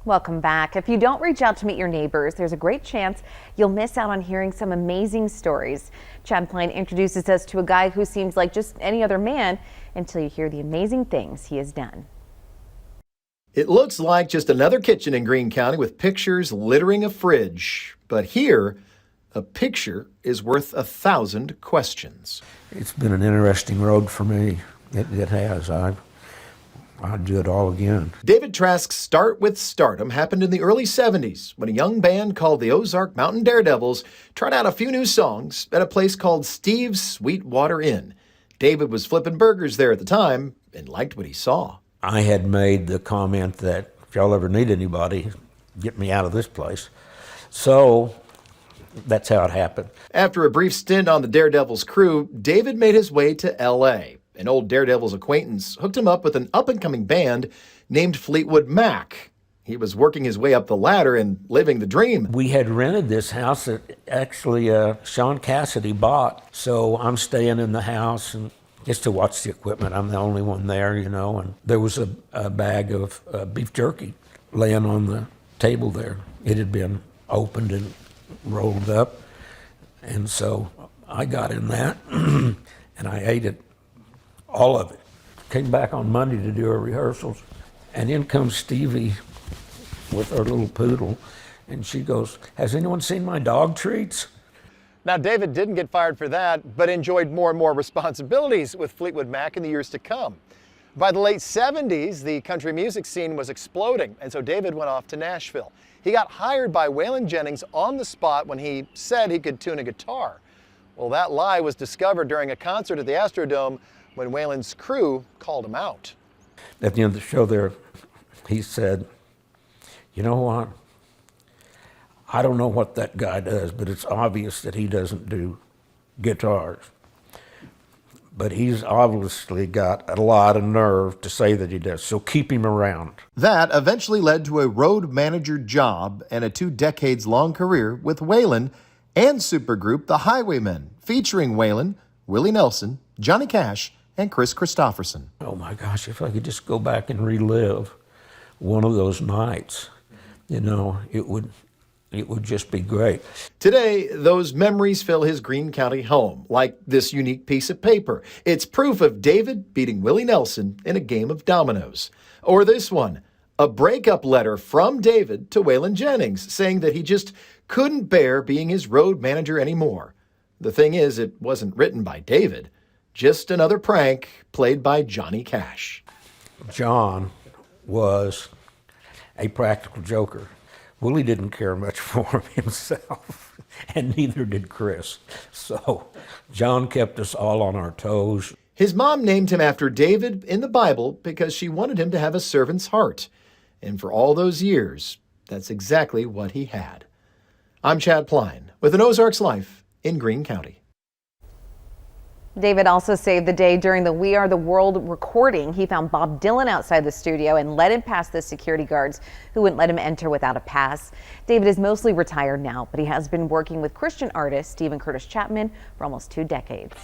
Welcome back. If you don't reach out to meet your neighbors, there's a great chance you'll miss out on hearing some amazing stories. Chad Pline introduces us to a guy who seems like just any other man until you hear the amazing things he has done. It looks like just another kitchen in Greene County with pictures littering a fridge. But here, a picture is worth 1,000 questions. It's been an interesting road for me. It has. I'd do it all again. David Trask's start with stardom happened in the early 70s when a young band called the Ozark Mountain Daredevils tried out a few new songs at a place called Steve's Sweetwater Inn. David was flipping burgers there at the time and liked what he saw. I had made the comment that if y'all ever need anybody, get me out of this place. So that's how it happened. After a brief stint on the Daredevils crew, David made his way to L.A. An old Daredevils acquaintance hooked him up with an up-and-coming band named Fleetwood Mac. He was working his way up the ladder and living the dream. We had rented this house that actually Sean Cassidy bought. So I'm staying in the house and just to watch the equipment. I'm the only one there, you know. And there was a bag of beef jerky laying on the table there. It had been opened and rolled up. And so I got in that and I ate it. All of it. Came back on Monday to do our rehearsals, and in comes Stevie with our little poodle, and she goes, "Has anyone seen my dog treats?" Now, David didn't get fired for that, but enjoyed more and more responsibilities with Fleetwood Mac in the years to come. By the late 70s, the country music scene was exploding, and so David went off to Nashville. He got hired by Waylon Jennings on the spot when he said he could tune a guitar. Well, that lie was discovered during a concert at the Astrodome when Waylon's crew called him out. At the end of the show there, he said, "You know what? I don't know what that guy does, but it's obvious that he doesn't do guitars. But he's obviously got a lot of nerve to say that he does, so keep him around." That eventually led to a road manager job and a 2 decades-long career with Waylon and supergroup The Highwaymen, featuring Waylon, Willie Nelson, Johnny Cash, and Chris Christopherson. Oh my gosh, if I could just go back and relive one of those nights, you know, it would just be great. Today, those memories fill his Greene County home, like this unique piece of paper. It's proof of David beating Willie Nelson in a game of dominoes. Or this one, a breakup letter from David to Waylon Jennings, saying that he just couldn't bear being his road manager anymore. The thing is, it wasn't written by David. Just another prank played by Johnny Cash. John was a practical joker. Willie didn't care much for him himself, and neither did Chris. So John kept us all on our toes. His mom named him after David in the Bible because she wanted him to have a servant's heart. And for all those years, that's exactly what he had. I'm Chad Pline with an Ozarks Life in Greene County. David also saved the day during the We Are the World recording. He found Bob Dylan outside the studio and let him past the security guards who wouldn't let him enter without a pass. David is mostly retired now, but he has been working with Christian artist Stephen Curtis Chapman for almost 2 decades.